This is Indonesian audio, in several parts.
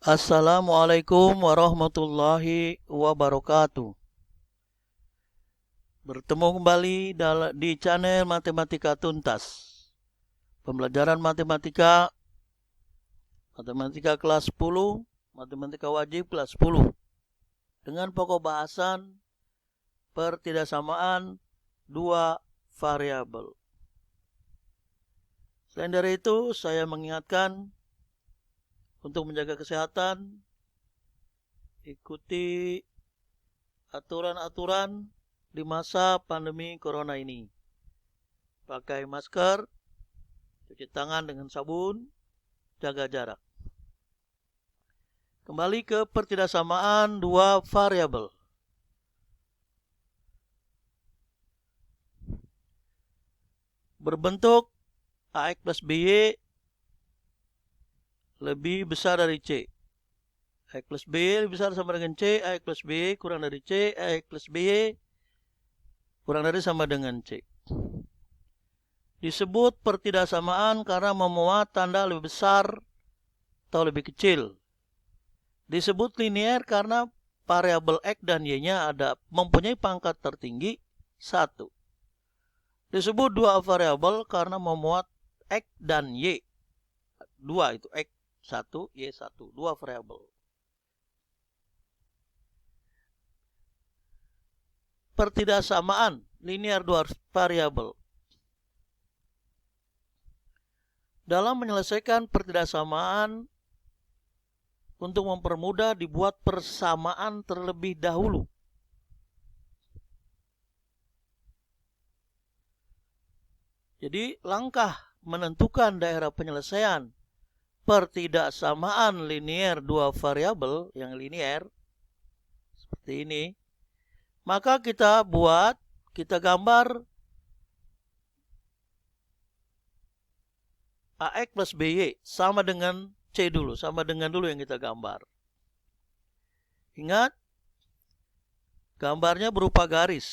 Assalamualaikum warahmatullahi wabarakatuh. Bertemu kembali di channel Matematika Tuntas. Pembelajaran matematika kelas 10, matematika wajib kelas 10. Dengan pokok bahasan pertidaksamaan dua variabel. Selain dari itu, saya mengingatkan untuk menjaga kesehatan, ikuti aturan-aturan di masa pandemi corona ini. Pakai masker, cuci tangan dengan sabun, jaga jarak. Kembali ke pertidaksamaan dua variabel. Berbentuk AX plus BY lebih besar dari C. AX plus BY lebih besar sama dengan C, AX plus BY kurang dari C, AX plus BY kurang dari sama dengan C. Disebut pertidaksamaan karena memuat tanda lebih besar atau lebih kecil. Disebut linear karena variabel X dan Y-nya mempunyai pangkat tertinggi 1. Disebut dua variabel karena memuat X dan Y. Dua itu X 1, Y 1. Dua variabel. Pertidaksamaan linear dua variabel. Dalam menyelesaikan pertidaksamaan, untuk mempermudah dibuat persamaan terlebih dahulu. Jadi langkah menentukan daerah penyelesaian pertidaksamaan linear dua variabel yang linear seperti ini, maka kita gambar AX plus BY sama dengan C dulu, sama dengan dulu yang kita gambar. Ingat, gambarnya berupa garis.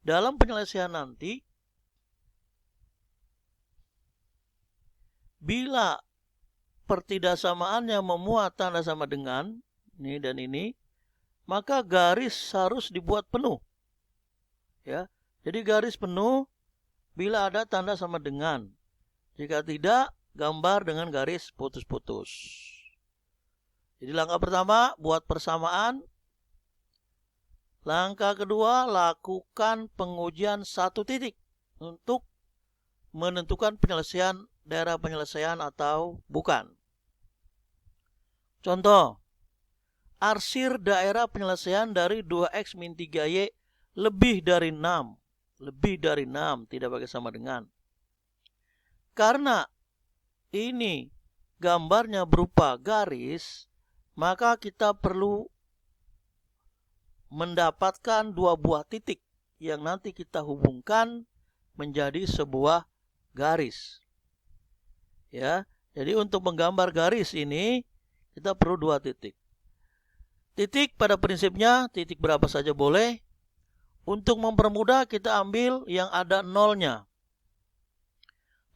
Dalam penyelesaian nanti, bila pertidaksamaannya memuat tanda sama dengan ini dan ini, maka garis harus dibuat penuh. Ya, jadi garis penuh bila ada tanda sama dengan. Jika tidak, gambar dengan garis putus-putus. Jadi langkah pertama, buat persamaan. Langkah kedua, lakukan pengujian satu titik untuk menentukan daerah penyelesaian atau bukan. Contoh, arsir daerah penyelesaian dari 2x min 3y lebih dari 6. Lebih dari 6, tidak pakai sama dengan. Karena ini gambarnya berupa garis, maka kita perlu mendapatkan dua buah titik yang nanti kita hubungkan menjadi sebuah garis. Ya, jadi untuk menggambar garis ini kita perlu dua titik. Titik pada prinsipnya titik berapa saja boleh. Untuk mempermudah kita ambil yang ada nolnya.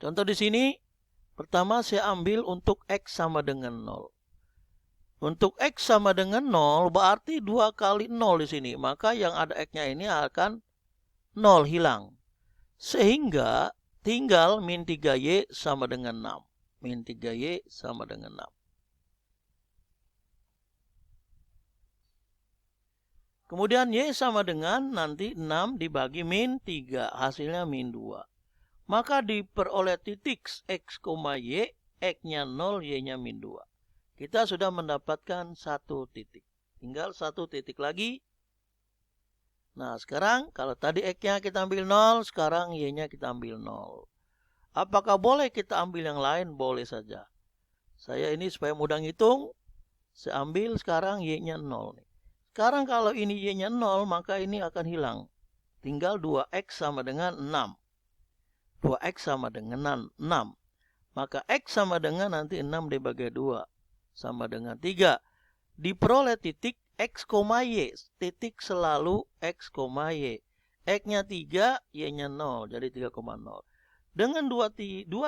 Contoh di sini, pertama saya ambil untuk X sama dengan 0. Untuk X sama dengan 0 berarti 2 kali 0 di sini. Maka yang ada X-nya ini akan 0 hilang. Sehingga tinggal min 3Y sama dengan 6. Min 3Y sama dengan 6. Kemudian Y sama dengan nanti 6 dibagi min 3. Hasilnya min 2. Maka diperoleh titik X, Y, X-nya 0, Y-nya min 2. Kita sudah mendapatkan satu titik. Tinggal satu titik lagi. Nah, sekarang kalau tadi X-nya kita ambil 0, sekarang Y-nya kita ambil 0. Apakah boleh kita ambil yang lain? Boleh saja. Saya ini supaya mudah ngitung, saya ambil sekarang Y-nya 0. Sekarang kalau ini Y-nya 0, maka ini akan hilang. Tinggal 2X sama dengan 6. 2X sama dengan 6. Maka X sama dengan nanti 6 dibagi 2. Sama dengan 3. Diperoleh titik X, Y. Titik selalu X, Y. X-nya 3, Y-nya 0. Jadi 3,0. Dengan dua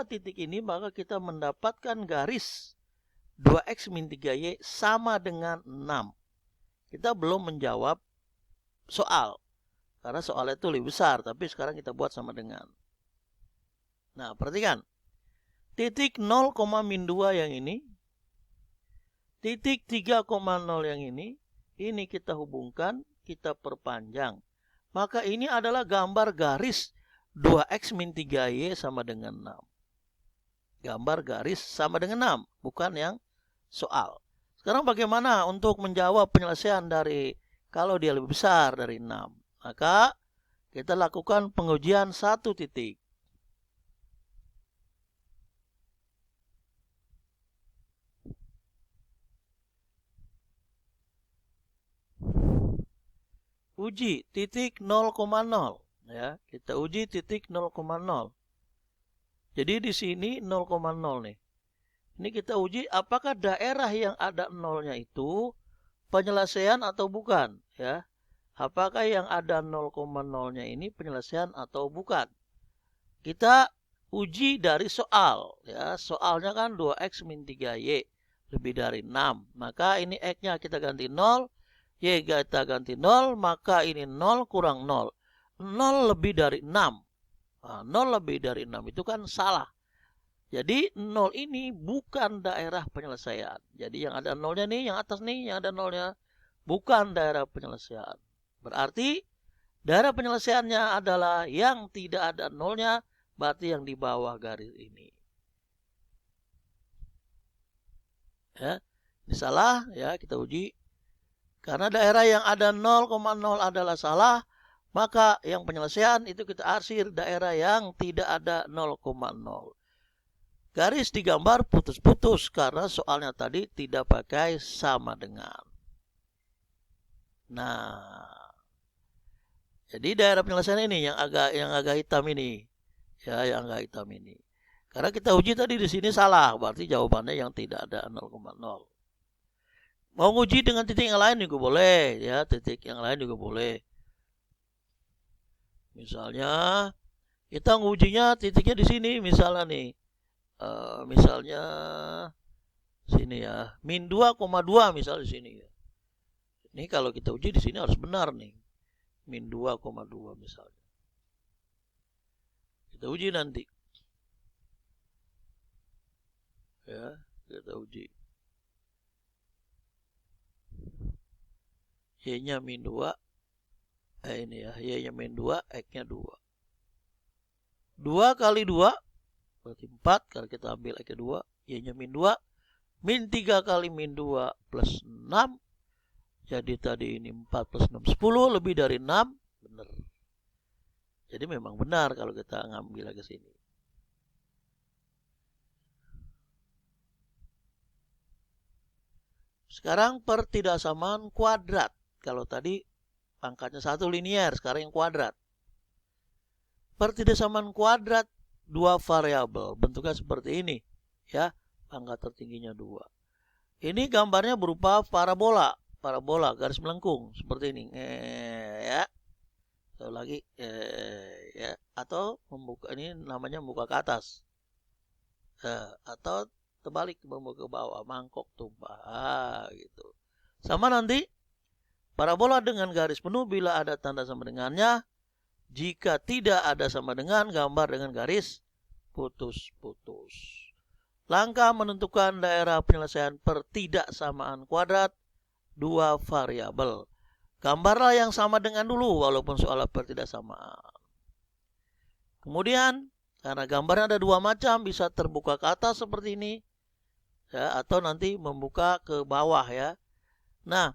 titik ini maka kita mendapatkan garis 2x min 3y sama dengan 6. Kita belum menjawab soal. Karena soalnya itu lebih besar. Tapi sekarang kita buat sama dengan. Nah, perhatikan. Titik 0, min 2 yang ini. Titik 3,0 yang ini. Ini kita hubungkan. Kita perpanjang. Maka ini adalah gambar garis 2x min 3y sama dengan 6. Gambar garis sama dengan 6. Bukan yang soal. Sekarang bagaimana untuk menjawab penyelesaian dari kalau dia lebih besar dari 6? Maka kita lakukan pengujian 1 titik. Uji titik 0,0. Ya, kita uji titik 0,0. Jadi di sini 0,0 nih. Ini kita uji apakah daerah yang ada nolnya itu penyelesaian atau bukan, ya. Apakah yang ada 0,0-nya ini penyelesaian atau bukan? Kita uji dari soal, ya. Soalnya kan 2x min 3y lebih dari 6. Maka ini x-nya kita ganti 0, y kita ganti 0, maka ini 0 kurang 0. 0 lebih dari 6. Nah, 0 lebih dari 6 itu kan salah. Jadi 0 ini bukan daerah penyelesaian. Jadi yang ada 0-nya nih, yang atas nih, yang ada 0-nya bukan daerah penyelesaian. Berarti daerah penyelesaiannya adalah yang tidak ada 0-nya, berarti yang di bawah garis ini. Ya, ini salah, ya kita uji. Karena daerah yang ada 0,0 adalah salah, maka yang penyelesaian itu kita arsir daerah yang tidak ada 0,0. Garis digambar putus-putus karena soalnya tadi tidak pakai sama dengan. Nah, jadi daerah penyelesaian ini yang agak hitam ini, ya yang agak hitam ini. Karena kita uji tadi di sini salah, berarti jawabannya yang tidak ada 0,0. Mau uji dengan titik yang lain juga boleh, ya titik yang lain juga boleh. Misalnya kita ngujinya titiknya di sini, misalnya nih. Misalnya sini ya, min 2,2 misalnya di sini ya. Ini kalau kita uji di sini harus benar nih. Min 2,2 misalnya. Kita uji nanti. Ya, kita uji. Y-nya min 2. Ini ya, Y-nya min 2, X-nya 2. 2 kali 2 berarti 4, kalau kita ambil X 2, Y-nya min 2. Min 3 kali min 2 plus 6. Jadi tadi ini 4 plus 6, 10 lebih dari 6. Benar. Jadi memang benar kalau kita ngambil ke sini. Sekarang pertidaksamaan kuadrat. Kalau tadi pangkatnya 1 linier, sekarang yang kuadrat. Pertidaksamaan kuadrat 2 variabel, bentuknya seperti ini, ya, pangkat tertingginya 2. Ini gambarnya berupa parabola, garis melengkung seperti ini, ya. Atau lagi, ya, atau membuka ini namanya membuka ke atas, atau terbalik membuka ke bawah, mangkok tumpah, gitu. Sama nanti parabola dengan garis penuh bila ada tanda sama dengannya. Jika tidak ada sama dengan, gambar dengan garis putus-putus. Langkah menentukan daerah penyelesaian pertidaksamaan kuadrat 2 variabel. Gambarlah yang sama dengan dulu walaupun soal pertidaksamaan. Kemudian, karena gambarnya ada 2 macam, bisa terbuka ke atas seperti ini, ya, atau nanti membuka ke bawah, ya. Nah,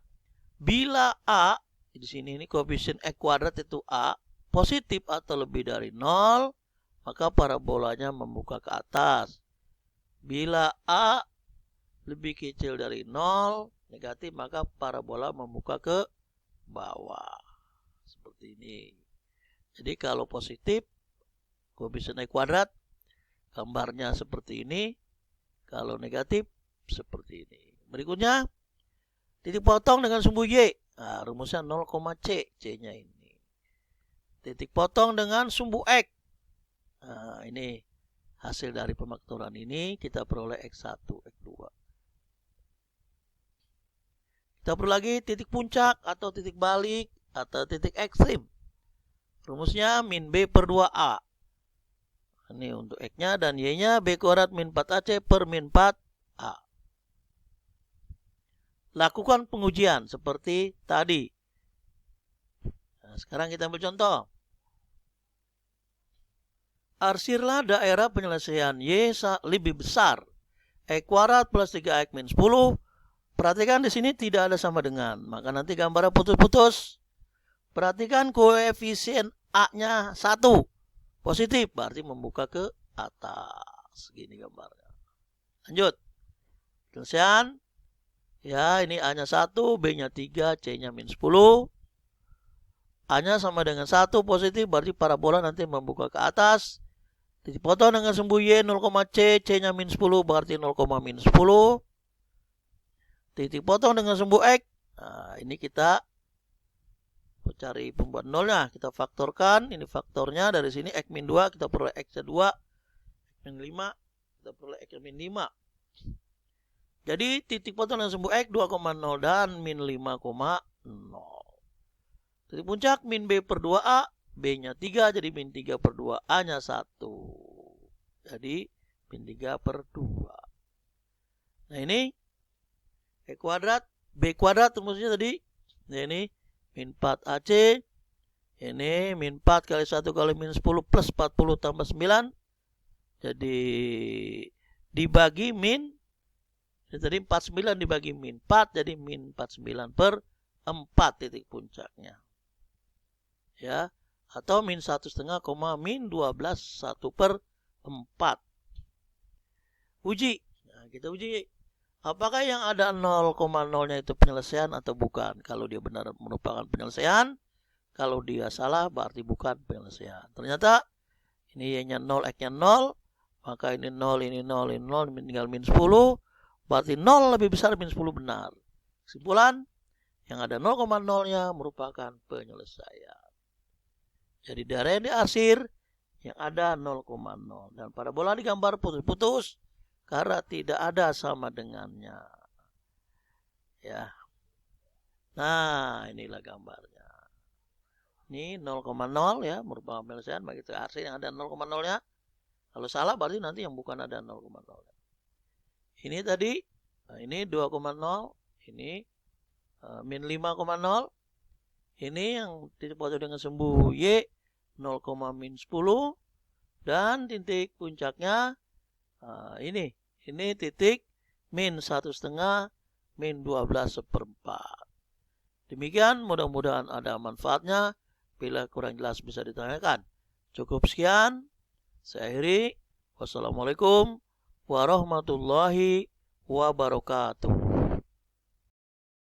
bila A di sini ini koefisien X kuadrat itu A positif atau lebih dari 0, maka parabolanya membuka ke atas. Bila A lebih kecil dari 0, negatif, maka parabola membuka ke bawah. Seperti ini. Jadi kalau positif, koefisien X kuadrat, gambarnya seperti ini. Kalau negatif, seperti ini. Berikutnya, titik potong dengan sumbu Y. Nah, rumusnya 0,C, C-nya ini. Titik potong dengan sumbu X. Nah, ini hasil dari pemakmuran ini kita peroleh X1, X2. Kita perlu lagi titik puncak atau titik balik atau titik ekstrim. Rumusnya min B per 2A. Ini untuk X-nya dan Y-nya B kuadrat min 4AC per min 4A. Lakukan pengujian seperti tadi. Nah, sekarang kita ambil contoh. Arsirlah daerah penyelesaian Y lebih besar. X kuadrat plus 3X min 10. Perhatikan di sini tidak ada sama dengan. Maka nanti gambarnya putus-putus. Perhatikan koefisien A-nya 1. Positif. Berarti membuka ke atas. Gini gambarnya. Lanjut. Penyelesaian. Ya, ini A-nya 1, B-nya 3, C-nya min 10. A-nya sama dengan 1 positif. Berarti parabola nanti membuka ke atas. Titik potong dengan sumbu Y 0,C. C-nya min 10. Berarti 0, min 10. Titik potong dengan sumbu X. Nah, ini kita cari pembuat nolnya. Kita faktorkan. Ini faktornya dari sini X min 2. Kita peroleh X-nya 2. X min 5. Kita peroleh X min 5. Jadi titik potong dengan sumbu X 2,0 dan min 5,0. Titik puncak min B per 2A. B-nya 3. Jadi min 3 per 2. A-nya 1. Jadi min 3 per 2. Nah ini E kuadrat, B kuadrat rumusnya tadi. Nah, ini min 4AC. Ini min 4 kali 1 kali min 10 plus 40 tambah 9. Jadi dibagi min. Ini tadi 49 dibagi min 4. Jadi min 49 per 4 titik puncaknya. Ya. Atau min 1,5, min 12 1 per 4. Uji. Nah, kita uji. Apakah yang ada 0,0-nya itu penyelesaian atau bukan? Kalau dia benar merupakan penyelesaian. Kalau dia salah berarti bukan penyelesaian. Ternyata ini Y-nya 0, X-nya 0. Maka ini 0, ini 0, ini 0. Tinggal min 10. Berarti 0 lebih besar min 10 benar. Kesimpulan, yang ada 0,0-nya merupakan penyelesaian. Jadi daerah yang diarsir yang ada 0,0. Dan parabola digambar putus-putus. Karena tidak ada sama dengannya. Ya. Nah, inilah gambarnya. Ini 0,0 ya, merupakan penyelesaian bagi arsir yang ada 0,0-nya. Kalau salah berarti nanti yang bukan ada 0,0. Ini tadi, nah ini 2,0, ini min 5,0. Ini yang titik potong dengan sumbu Y 0, min 10. Dan titik puncaknya ini titik min 1,5 min 12 seperempat. Demikian, mudah-mudahan ada manfaatnya. Bila kurang jelas bisa ditanyakan. Cukup sekian. Saya akhiri. Wassalamualaikum warahmatullahi wabarakatuh.